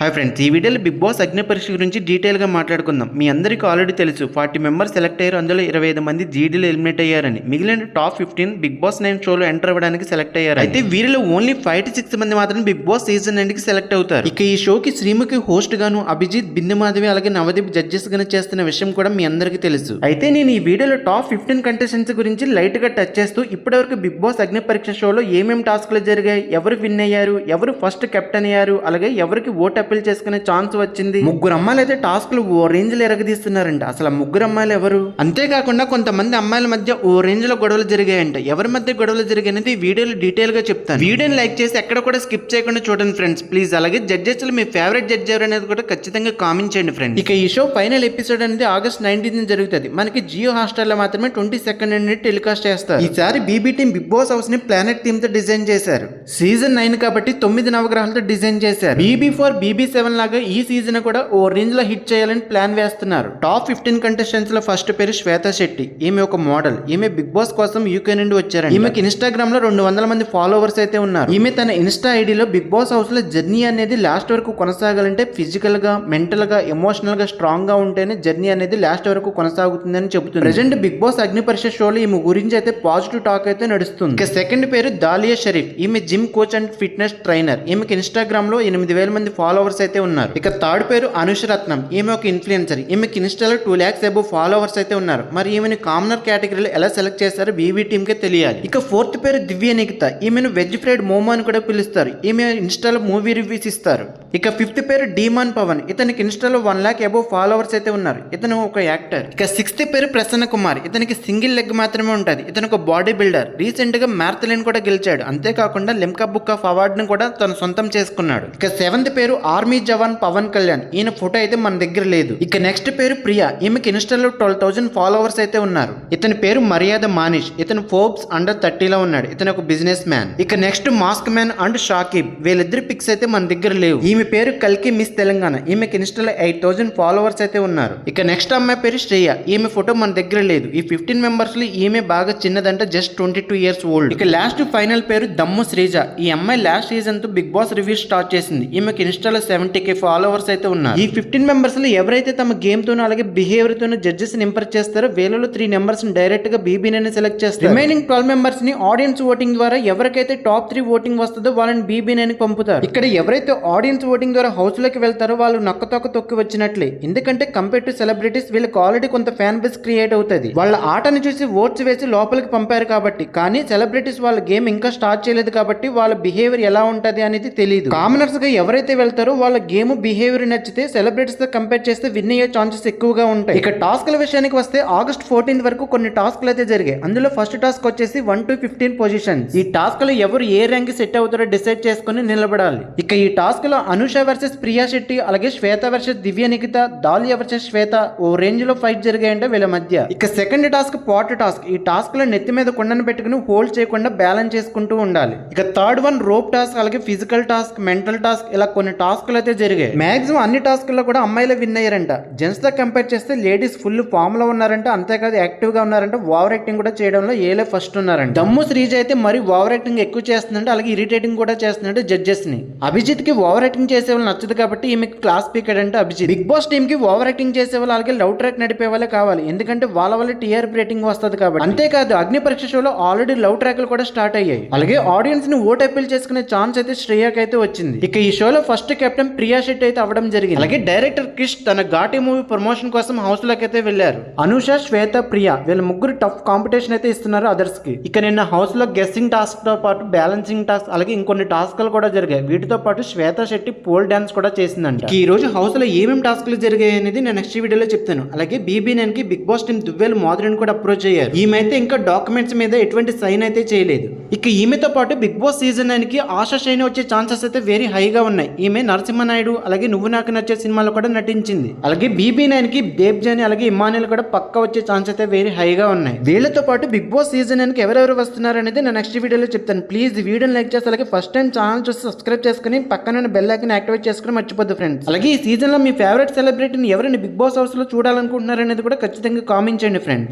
Hi friends, ఈ వీడియోలో big boss అగ్ని పరీక్ష గురించి డీటెయిల్గా మాట్లాడుకుందాం. మీ అందరికీ ఆల్రెడీ తెలుసు 40 మెంబర్స్ సెలెక్ట్ అయ్యారు. అందులో 25 మంది జీడీలో ఎలిమినేట్ అయ్యారని. మిగిలిన టాప్ 15 బిగ్ బాస్ 9 షోలో ఎంటర్ అవ్వడానికి సెలెక్ట్ అయ్యారు. అయితే వీరిలో ఓన్లీ 5 to 6 మంది మాత్రం బిగ్ బాస్ సీజన్ 9కి సెలెక్ట్ అవుతారు. ఇక ఈ షోకి శ్రీముఖి హోస్ట్ గాను, అభిజిత్, బిందు మాధవి అలాగే నవదీప్ జడ్జెస్ గాను చేస్తున్న విషయం కూడా మీ అందరికీ తెలుసు. అయితే నేను ఈ వీడియోలో టాప్ 15 కంటెస్టెంట్స్ గురించి లైట్ గా టచ్ చేస్తూ ఇప్పటివరకు బిగ్ బాస్ అగ్ని పరీక్ష షోలో ఏమేమి టాస్క్లు జరిగాయి, ఎవరు విన్ అయ్యారు, ఎవరు ఫస్ట్ కెప్టెన్ అయ్యారు, అలాగే ఎవరికి ఓట్ అప్పీల్ చేసుకునే ఛాన్స్ వచ్చింది. ముగ్గురు అమ్మాయిలు అయితే టాస్క్లు ఓ రేంజ్ లో ఎరగదీస్తున్నారంట. అసలు ముగ్గురు అమ్మాయిలు ఎవరు? అంతేకాకుండా కొంతమంది అమ్మాయిల మధ్య ఓ రేంజ్ లో గొడవలు జరిగాయంట. ఎవరి మధ్య గొడవలు జరిగాయనేది వీడియోలో డీటెయిల్ గా చెప్తాను. వీడియోని లైక్ చేసి ఎక్కడ కూడా స్కిప్ చేయకుండా చూడండి ఫ్రెండ్స్ ప్లీజ్. అలాగే జడ్జెస్ లో మీ ఫేవరెట్ జడ్జ్ ఎవరు అనేది కూడా ఖచ్చితంగా కామెంట్ చేయండి ఫ్రెండ్స్. ఇక ఈ షో ఫైనల్ ఎపిసోడ్ అనేది August 19 జరుగుతుంది. మనకి జియో హాట్‌స్టార్ లో మాత్రమే 22 నుండి టెలికాస్ట్ చేస్తారు. ఈసారి BB team big boss house ని ప్లానెట్ థీమ్ తో డిజైన్ చేశారు. సీజన్ 9 కాబట్టి 9 నవగ్రహాలతో డిజైన్ చేశారు. BB4 BB7 లాగా ఈ సీజన్ కూడా ఓ రేంజ్ లో హిట్ చేయాలని ప్లాన్ వేస్తున్నారు. టాప్ 15 కంటెస్టెంట్స్ లో ఫస్ట్ పేరు శ్వేత శెట్టి. ఈమె ఒక మోడల్. ఈమె బిగ్ బాస్ కోసం యూకే నుండి వచ్చారండి. ఈమెకి ఇన్స్టాగ్రామ్ లో 200 మంది ఫాలోవర్స్ అయితే ఉన్నారు. ఈమె తన ఇన్స్టా ఐడిలో బిగ్ బాస్ హౌస్ లో జర్నీ అనేది లాస్ట్ వరకు కొనసాగాలంటే ఫిజికల్ గా, మెంటల్ గా, ఎమోషనల్ గా స్ట్రాంగ్ గా ఉంటేనే జర్నీ అనేది లాస్ట్ వరకు కొనసాగుతుందని చెబుతుంది. ప్రెజెంట్ బిగ్ బాస్ అగ్ని పరీక్ష షోలో ఈమె గురించి అయితే పాజిటివ్ టాక్ అయితే నడుస్తుంది. ఇక సెకండ్ పేరు దాలియా షరీఫ్. ఈమె gym coach and fitness trainer. ఈమెకి ఇన్స్టాగ్రామ్ లో 8000 మంది ఫాలోవర్స్ అయితే ఉన్నారు. ఇక థర్డ్ పేరు అనుషరత్నం. ఈమె ఒక ఇన్ఫ్లుయెన్సర్. ఈమెకి ఇన్స్టాలో 2 lakhs అబౌవ్ ఫాలోవర్స్ అయితే ఉన్నారు. మరి ఈమెను కామనర్ కేటగిరీలో ఎలా సెలెక్ట్ చేస్తారో బీబీ టీమ్ కే తెలియాలి. ఇక ఫోర్త్ పేరు దివ్య నిఖిత. ఈమెను వెజ్ ఫ్రైడ్ మోమో అని కూడా పిలుస్తారు. ఈమె ఇన్స్టాలో మూవీ రివ్యూస్ ఇస్తారు. ఇక ఫిఫ్త్ పేరు డీమాన్ పవన్. ఇతనికి ఇన్స్టాలో 1 lakh అబౌవ్ ఫాలోవర్స్ అయితే ఉన్నారు. ఇతను ఒక యాక్టర్. ఇక సిక్స్త్ పేరు ప్రసన్న కుమార్. ఇతనికి సింగిల్ లెగ్ మాత్రమే ఉంటుంది. ఇతను ఒక బాడీ బిల్డర్. రీసెంట్ గా మ్యారథాన్ కూడా గెలిచాడు. అంతేకాకుండా లిమ్కా బుక్ ఆఫ్ అవార్డు ను కూడా తను సొంతం చేసుకున్నాడు. ఇక సెవెంత్ పేరు ఆర్మీ జవాన్ పవన్ కళ్యాణ్. ఈయన ఫోటో అయితే మన దగ్గర లేదు. ఇక నెక్స్ట్ పేరు ప్రియా. ఈమెకి ఇన్స్టాలో 12,000 ఫాలోవర్స్ అయితే ఉన్నారు. ఇతని పేరు మర్యాద మానిష్. ఇతను ఫోర్బ్స్ అండర్ 30 లో ఉన్నాడు. ఇతను ఒక బిజినెస్ మ్యాన్. ఇక next mask man and Shakib. వీళ్ళిద్దరు పిక్స్ అయితే మన దగ్గర లేవు. ఈమె పేరు కల్కి మిస్ తెలంగాణ. ఈమెకి ఇన్స్టాలో 8,000 ఫాలోవర్స్ అయితే ఉన్నారు. ఇక నెక్స్ట్ అమ్మాయి పేరు శ్రేయ. ఈమె ఫోటో మన దగ్గర లేదు. ఈ 15 మెంబర్స్ లో ఈమె బాగా చిన్నదంట, జస్ట్ 22 years ఓల్డ్. ఇక లాస్ట్ ఫైనల్ పేరు దమ్ము శ్రీజ. ఈ అమ్మాయి లాస్ట్ సీజన్ తో బిగ్ బాస్ రివ్యూ స్టార్ట్ చేసింది. ఈమెకి ఇన్స్టాలో 70K ఫాలోవర్స్ అయితే ఉన్నారు. ఈ 15 మెంబర్స్ లో ఎవరైతే తమ గేమ్ తోనో అలాగే బిహేవియర్ తోనో జడ్జెస్ ని ఇంప్రెస్ చేస్తారో వీళ్ళలో 3 మెంబర్స్ ని డైరెక్ట్ గా బీబీని సెలెక్ట్ చేస్తారు. రిమైనింగ్ 12 మెంబర్స్ ని ఆడియన్స్ ఓటింగ్ ద్వారా ఎవరికైతే టాప్ 3 ఓటింగ్ వస్తుందో వాళ్ళని బీబీని పంపుతారు. ఇక్కడ ఎవరైతే ఆడియన్స్ ఓటింగ్ ద్వారా హౌస్ లోకి వెళ్తారో వాళ్ళు నక్కతొక్క తొక్కి వచ్చినట్లే. ఎందుకంటే కంపేర్ టు సెలబ్రిటీస్ వీళ్ళకి ఆల్రెడీ కొంత ఫ్యాన్ బేస్ క్రియేట్ అవుతుంది. వాళ్ళ ఆటను చూసి ఓట్స్ వేసి లోపలికి పంపారు కాబట్టి. కానీ సెలబ్రిటీస్ వాళ్ళ గేమ్ ఇంకా స్టార్ట్ చేయలేదు కాబట్టి వాళ్ళ బిహేవియర్ ఎలా ఉంటది అనేది తెలియదు. కామనర్స్ గా ఎవరైతే వెళ్తారో వాళ్ళ గేమ్ బిహేవియర్ నచ్చితే సెలబ్రిటీస్ తో కంపేర్ చేస్తే విన్ అయ్యే ఛాన్సెస్ ఎక్కువగా ఉంటాయి. ఇక టాస్క్ల విషయానికి వస్తే August 14 వరకు కొన్ని టాస్క్లు అయితే జరిగాయి. అందులో ఫస్ట్ టాస్క్ వచ్చేసి 1 to 15 పొజిషన్స్. ఈ టాస్క్ లో ఎవరు ఏ ర్యాంక్ సెట్ అవుతారో డిసైడ్ చేసుకుని నిలబడాలి. ఇక ఈ టాస్క్ లో అనుష వర్సెస్ ప్రియా శెట్టి, అలాగే శ్వేత వర్సెస్ దివ్య నిఖిత, దాలియా వర్సెస్ శ్వేత ఓ రేంజ్ లో ఫైట్ జరిగాయంటే వీళ్ళ మధ్య. ఇక సెకండ్ టాస్క్ పాట్ టాస్క్. ఈ టాస్క్ లో నెత్తి మీద కొండను పెట్టుకుని హోల్డ్ చేయకుండా బ్యాలెన్స్ చేసుకుంటూ ఉండాలి. ఇక థర్డ్ వన్ రోప్ టాస్క్, అలాగే ఫిజికల్ టాస్క్, మెంటల్ టాస్క్, ఇలా కొన్ని టాస్క్లు అయితే జరిగాయి. మాక్సిమం అన్ని టాస్క్లో కూడా అమ్మాయిలే విన్ అయ్యారంట. జెంట్స్ తో కంపేర్ చేస్తే లేడీస్ ఫుల్ ఫామ్ లో ఉన్నారంట. అంతేకాదు యాక్టివ్ గా ఉన్నారంట. ఓవర్ యాక్టింగ్ కూడా చేయడంలో ఏలే ఫస్ట్ ఉన్నారంట. దమ్ము శ్రీజ అయితే మరి ఓవర్ యాక్టింగ్ ఎక్కువ చేస్తుందంటే, అలాగే ఇరిటేటింగ్ కూడా చేస్తుందంటే జడ్జెస్ ని. అభిజిత్ కి ఓవర్ యాక్టింగ్ చేసే వాళ్ళు నచ్చదు కాబట్టి ఈమెకి క్లాస్ స్పీకర్ అంటే అభిజిత్. బిగ్ బాస్ టీమ్ కి ఓవర్ యాక్టింగ్ చేసే వాళ్ళు అలాగే లవ్ ట్రాక్ నడిపే వాళ్ళే కావాలి. ఎందుకంటే వాళ్ళ వల్ల టీఆర్పీ రేటింగ్ వస్తుంది కాబట్టి. అంతేకాదు అగ్ని పరీక్ష షోలో ఆల్రెడీ లవ్ ట్రాక్లు కూడా స్టార్ట్ అయ్యాయి. అలాగే ఆడియన్స్ ని ఓట్ అప్పీల్ చేసుకునే ఛాన్స్ అయితే శ్రేయాకి అయితే వచ్చింది. ఇక ఈ షోలో ఫస్ట్ కెప్టెన్ ప్రియా శెట్టి అయితే అవ్వడం జరిగింది. అలాగే డైరెక్టర్ క్రిష్ తన ఘాటి మూవీ ప్రమోషన్ కోసం హౌస్ లోకి అయితే వెళ్లారు. అనుష, శ్వేత, ప్రియా వీళ్ళ ముగ్గురు టఫ్ కాంపిటీషన్ అయితే ఇస్తున్నారు అదర్స్ కి. ఇక నిన్న హౌస్ లో గెస్సింగ్ టాస్క్ తో పాటు బ్యాలెన్సింగ్ టాస్క్, అలాగే ఇంకొన్ని టాస్క్లు కూడా జరిగాయి. వీటితో పాటు శ్వేత శెట్టి పోల్ డాన్స్ కూడా చేసిందంట. ఈ రోజు హౌస్ లో ఏమేమి టాస్క్లు జరిగాయి అనేది నేను నెక్స్ట్ వీడియోలో చెప్తాను. అలాగే BB9 కి బిగ్ బాస్ టీం దువ్వేలు మాధురిని కూడా అప్రోచ్ అయ్యారు. ఈమె అయితే ఇంకా డాక్యుమెంట్స్ మీద ఎటువంటి సైన్ అయితే చేయలేదు. ఇక ఈమెతో పాటు బిగ్ బాస్ సీజన్ 9 కి ఆశా షైన్ వచ్చే ఛాన్సెస్ అయితే వెరీ హైగా ఉన్నాయి. ఈమె నరసింహనాయుడు అలాగే నువ్వు నాకు నచ్చే సినిమాలో కూడా నటించింది. అలాగే BB9 కి దేబ్జాని అలాగే ఇమానుయల్ కూడా పక్క వచ్చే ఛాన్స్ అయితే వెరీ హైగా ఉన్నాయి. వీళ్ళతో పాటు బిగ్ బాస్ సీజన్ 9 కి ఎవరెవరు వస్తున్నారు అనేది నేను నెక్స్ట్ వీడియోలో చెప్తాను. ప్లీజ్ ఈ వీడియోని లైక్ చేసి అలాగే ఫస్ట్ టైం ఛానల్ చూసి సబ్స్క్రైబ్ చేసుకుని పక్కన బెల్ ఐకాన్ యాక్టివేట్ చేసుకుని మర్చిపోద్దు ఫ్రెండ్స్. అలాగే ఈ సీజన్ లో మీ ఫేవరెట్ సెలబ్రిటీని ఎవరైనా బిగ్ బాస్ హౌస్ లో చూడాలనుకుంటున్నారు అనేది కూడా ఖచ్చితంగా కామెంట్ చేయండి ఫ్రెండ్స్.